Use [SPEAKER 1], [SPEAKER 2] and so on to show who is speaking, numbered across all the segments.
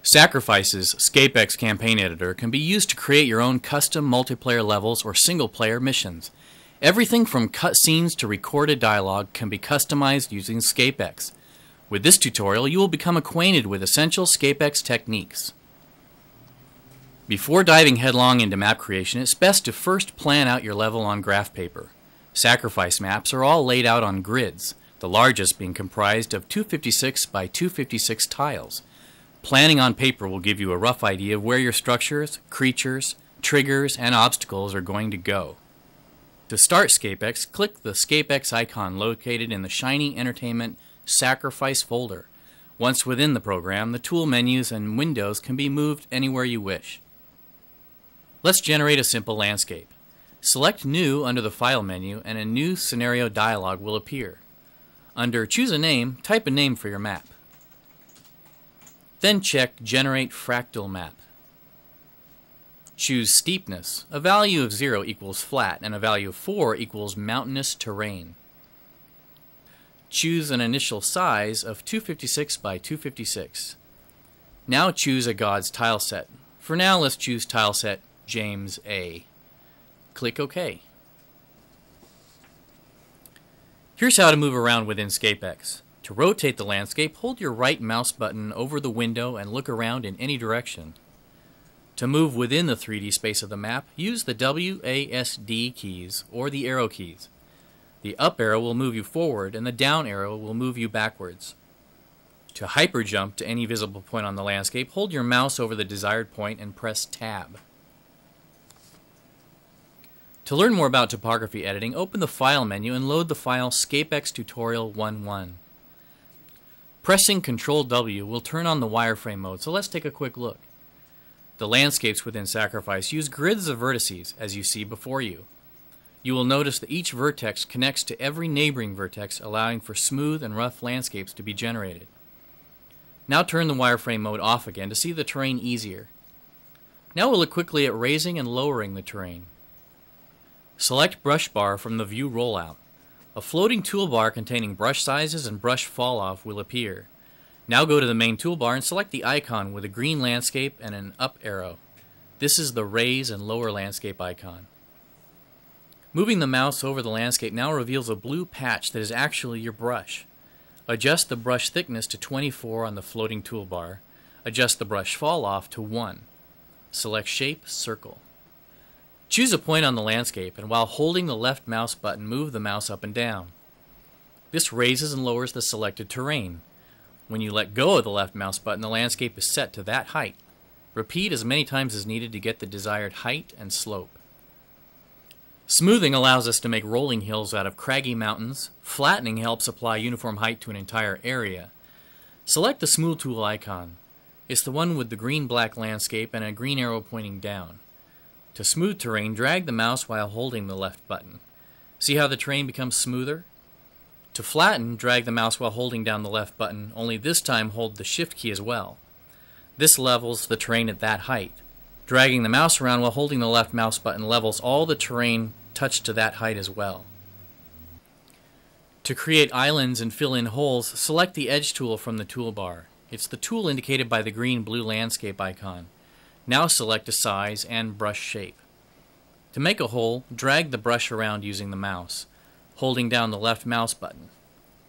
[SPEAKER 1] Sacrifice's Scapex campaign editor can be used to create your own custom multiplayer levels or single-player missions. Everything from cutscenes to recorded dialogue can be customized using Scapex. With this tutorial, you will become acquainted with essential Scapex techniques. Before diving headlong into map creation, it's best to first plan out your level on graph paper. Sacrifice maps are all laid out on grids, the largest being comprised of 256 by 256 tiles. Planning on paper will give you a rough idea of where your structures, creatures, triggers, and obstacles are going to go. To start Scapex, click the Scapex icon located in the Shiny Entertainment Sacrifice folder. Once within the program, the tool menus and windows can be moved anywhere you wish. Let's generate a simple landscape. Select New under the File menu and a new scenario dialog will appear. Under Choose a Name, type a name for your map. Then check Generate Fractal Map. Choose Steepness. A value of 0 equals flat and a value of 4 equals mountainous terrain. Choose an initial size of 256 by 256. Now choose a God's tile set. For now, let's choose tile set James A. Click OK. Here's how to move around within Scapex. To rotate the landscape, hold your right mouse button over the window and look around in any direction. To move within the 3D space of the map, use the WASD keys or the arrow keys. The up arrow will move you forward and the down arrow will move you backwards. To hyperjump to any visible point on the landscape, hold your mouse over the desired point and press Tab. To learn more about topography editing, open the File menu and load the file Scapex Tutorial 1.1. Pressing Ctrl W will turn on the wireframe mode, so let's take a quick look. The landscapes within Sacrifice use grids of vertices, as you see before you. You will notice that each vertex connects to every neighboring vertex, allowing for smooth and rough landscapes to be generated. Now turn the wireframe mode off again to see the terrain easier. Now we'll look quickly at raising and lowering the terrain. Select Brush Bar from the View rollout. A floating toolbar containing brush sizes and brush fall-off will appear. Now go to the main toolbar and select the icon with a green landscape and an up arrow. This is the raise and lower landscape icon. Moving the mouse over the landscape now reveals a blue patch that is actually your brush. Adjust the brush thickness to 24 on the floating toolbar. Adjust the brush fall-off to 1. Select Shape, Circle. Choose a point on the landscape and while holding the left mouse button, move the mouse up and down. This raises and lowers the selected terrain. When you let go of the left mouse button, the landscape is set to that height. Repeat as many times as needed to get the desired height and slope. Smoothing allows us to make rolling hills out of craggy mountains. Flattening helps apply uniform height to an entire area. Select the Smooth tool icon. It's the one with the green-black landscape and a green arrow pointing down. To smooth terrain, drag the mouse while holding the left button. See how the terrain becomes smoother? To flatten, drag the mouse while holding down the left button, only this time hold the Shift key as well. This levels the terrain at that height. Dragging the mouse around while holding the left mouse button levels all the terrain touched to that height as well. To create islands and fill in holes, select the Edge tool from the toolbar. It's the tool indicated by the green-blue landscape icon. Now select a size and brush shape. To make a hole, drag the brush around using the mouse, holding down the left mouse button.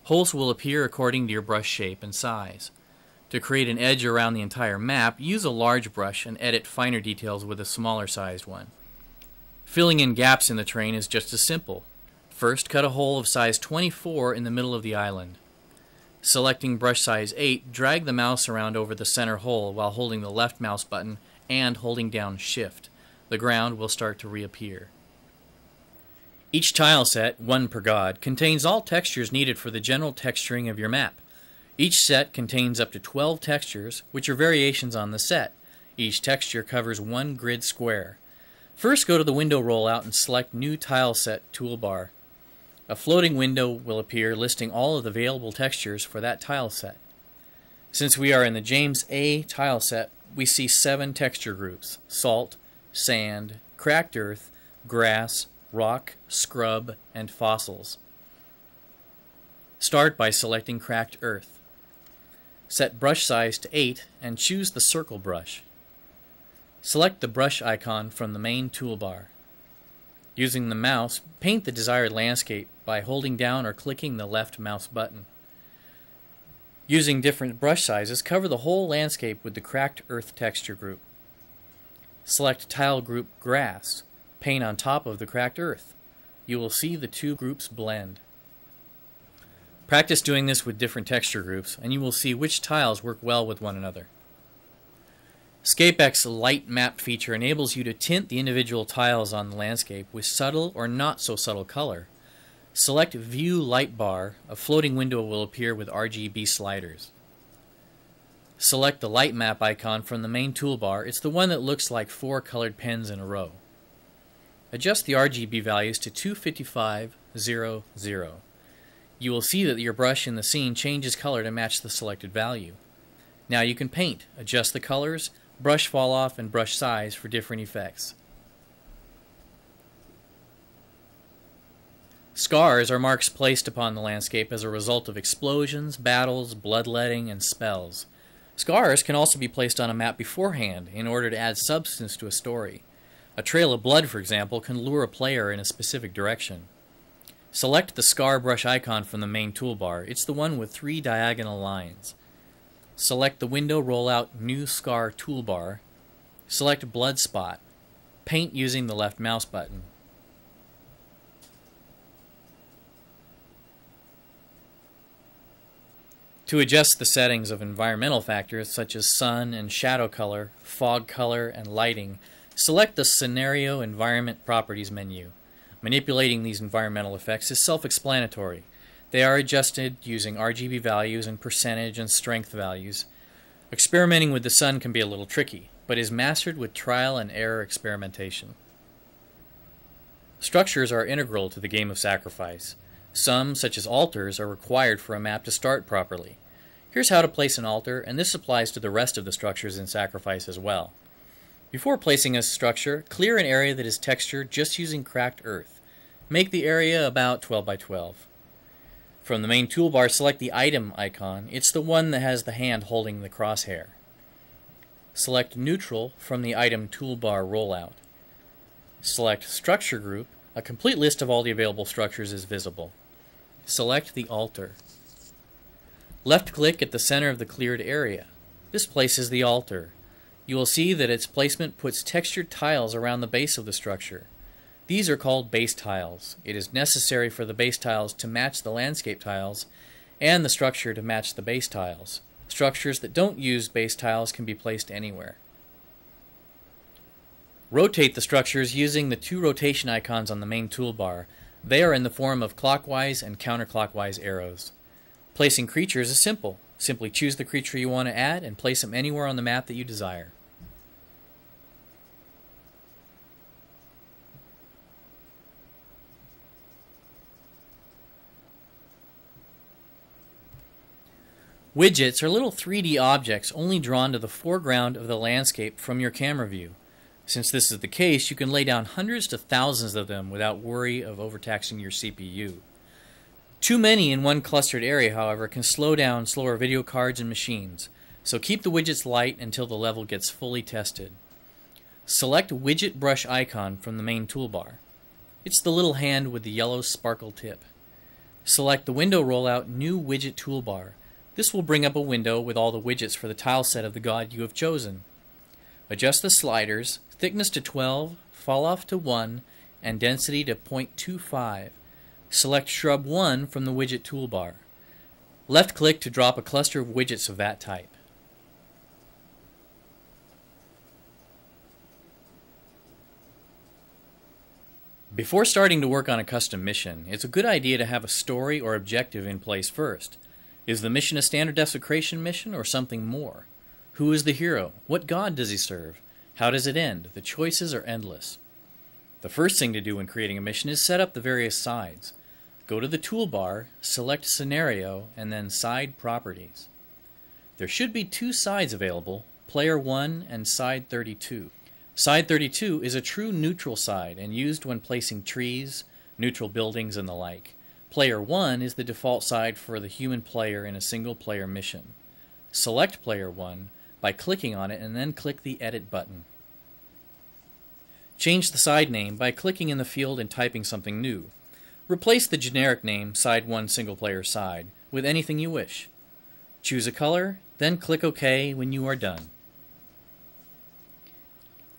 [SPEAKER 1] Holes will appear according to your brush shape and size. To create an edge around the entire map, use a large brush and edit finer details with a smaller sized one. Filling in gaps in the terrain is just as simple. First, cut a hole of size 24 in the middle of the island. Selecting brush size 8, drag the mouse around over the center hole while holding the left mouse button and holding down Shift. The ground will start to reappear. Each tile set, 1 per god, contains all textures needed for the general texturing of your map. Each set contains up to 12 textures, which are variations on the set. Each texture covers 1 grid square. First, go to the Window rollout and select New Tile Set toolbar. A floating window will appear listing all of the available textures for that tile set. Since we are in the James A tile set, we see 7 texture groups: salt, sand, cracked earth, grass, rock, scrub, and fossils. Start by selecting cracked earth. Set brush size to 8 and choose the circle brush. Select the brush icon from the main toolbar. Using the mouse, paint the desired landscape by holding down or clicking the left mouse button. Using different brush sizes, cover the whole landscape with the cracked earth texture group. Select tile group grass. Paint on top of the cracked earth. You will see the two groups blend. Practice doing this with different texture groups, and you will see which tiles work well with one another. Scapex Light Map feature enables you to tint the individual tiles on the landscape with subtle or not so subtle color. Select View Light Bar. A floating window will appear with RGB sliders. Select the light map icon from the main toolbar. It's the one that looks like 4 colored pens in a row. Adjust the RGB values to 25500. You will see that your brush in the scene changes color to match the selected value. Now you can paint, adjust the colors, brush fall off, and brush size for different effects. Scars are marks placed upon the landscape as a result of explosions, battles, bloodletting, and spells. Scars can also be placed on a map beforehand in order to add substance to a story. A trail of blood, for example, can lure a player in a specific direction. Select the scar brush icon from the main toolbar. It's the one with 3 diagonal lines. Select the window rollout New Scar toolbar. Select Blood Spot. Paint using the left mouse button. To adjust the settings of environmental factors such as sun and shadow color, fog color, and lighting, select the Scenario Environment Properties menu. Manipulating these environmental effects is self-explanatory. They are adjusted using RGB values and percentage and strength values. Experimenting with the sun can be a little tricky, but is mastered with trial and error experimentation. Structures are integral to the game of sacrifice. Some, such as altars, are required for a map to start properly. Here's how to place an altar, and this applies to the rest of the structures in Sacrifice as well. Before placing a structure, clear an area that is textured just using cracked earth. Make the area about 12 by 12. From the main toolbar, select the item icon. It's the one that has the hand holding the crosshair. Select Neutral from the item toolbar rollout. Select Structure Group. A complete list of all the available structures is visible. Select the altar. Left-click at the center of the cleared area. This places the altar. You will see that its placement puts textured tiles around the base of the structure. These are called base tiles. It is necessary for the base tiles to match the landscape tiles and the structure to match the base tiles. Structures that don't use base tiles can be placed anywhere. Rotate the structures using the 2 rotation icons on the main toolbar. They are in the form of clockwise and counterclockwise arrows. Placing creatures is simple. Simply choose the creature you want to add and place them anywhere on the map that you desire. Widgets are little 3D objects only drawn to the foreground of the landscape from your camera view. Since this is the case, you can lay down hundreds to thousands of them without worry of overtaxing your CPU. Too many in one clustered area, however, can slow down slower video cards and machines, so keep the widgets light until the level gets fully tested. Select Widget Brush icon from the main toolbar. It's the little hand with the yellow sparkle tip. Select the window rollout New Widget toolbar. This will bring up a window with all the widgets for the tile set of the god you have chosen. Adjust the sliders, thickness to 12, fall off to 1, and density to 0.25. Select Shrub 1 from the widget toolbar. Left-click to drop a cluster of widgets of that type. Before starting to work on a custom mission, it's a good idea to have a story or objective in place first. Is the mission a standard desecration mission or something more? Who is the hero? What god does he serve? How does it end? The choices are endless. The first thing to do when creating a mission is set up the various sides. Go to the toolbar, select Scenario, and then Side Properties. There should be 2 sides available, Player 1 and Side 32. Side 32 is a true neutral side and used when placing trees, neutral buildings, and the like. Player 1 is the default side for the human player in a single-player mission. Select Player 1 by clicking on it and then click the Edit button. Change the side name by clicking in the field and typing something new. Replace the generic name Side 1 Single Player Side with anything you wish. Choose a color, then click OK when you are done.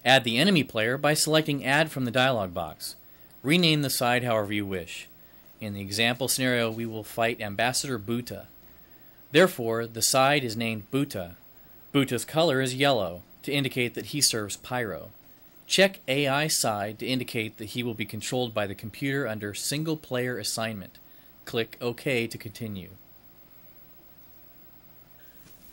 [SPEAKER 1] Add the enemy player by selecting Add from the dialog box. Rename the side however you wish. In the example scenario, we will fight Ambassador Buta. Therefore, the side is named Buta. Buta's color is yellow, to indicate that he serves Pyro. Check AI side to indicate that he will be controlled by the computer under Single Player Assignment. Click OK to continue.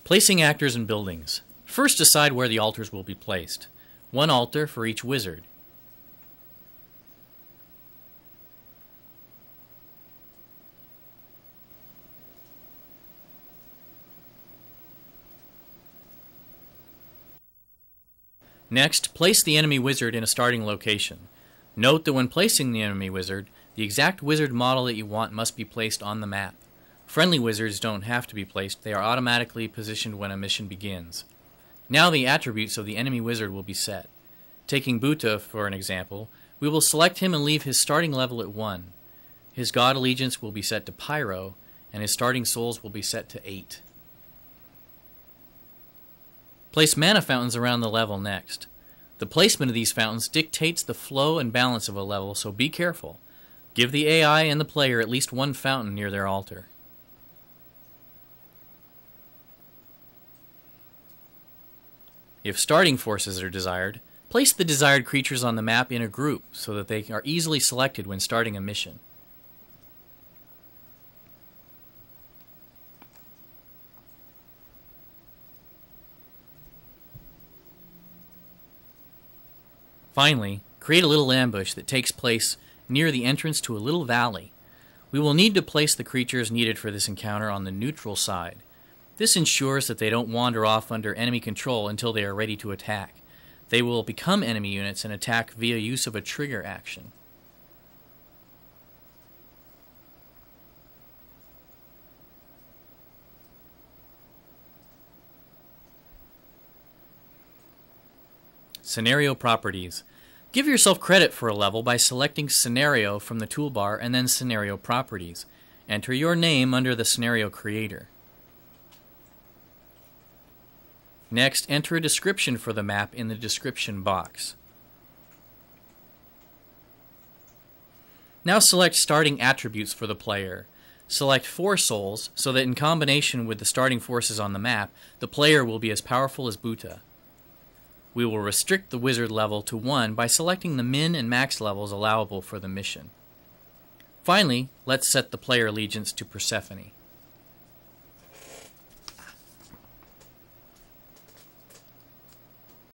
[SPEAKER 1] Placing actors and buildings. First, decide where the altars will be placed. One altar for each wizard. Next, place the enemy wizard in a starting location. Note that when placing the enemy wizard, the exact wizard model that you want must be placed on the map. Friendly wizards don't have to be placed, they are automatically positioned when a mission begins. Now the attributes of the enemy wizard will be set. Taking Buta for an example, we will select him and leave his starting level at 1. His god allegiance will be set to Pyro, and his starting souls will be set to 8. Place mana fountains around the level next. The placement of these fountains dictates the flow and balance of a level, so be careful. Give the AI and the player at least one fountain near their altar. If starting forces are desired, place the desired creatures on the map in a group so that they are easily selected when starting a mission. Finally, create a little ambush that takes place near the entrance to a little valley. We will need to place the creatures needed for this encounter on the neutral side. This ensures that they don't wander off under enemy control until they are ready to attack. They will become enemy units and attack via use of a trigger action. Scenario properties. Give yourself credit for a level by selecting Scenario from the toolbar and then Scenario Properties. Enter your name under the Scenario Creator. Next, enter a description for the map in the description box. Now select starting attributes for the player. Select 4 souls so that in combination with the starting forces on the map, the player will be as powerful as Buta. We will restrict the wizard level to 1 by selecting the min and max levels allowable for the mission. Finally, let's set the player allegiance to Persephone.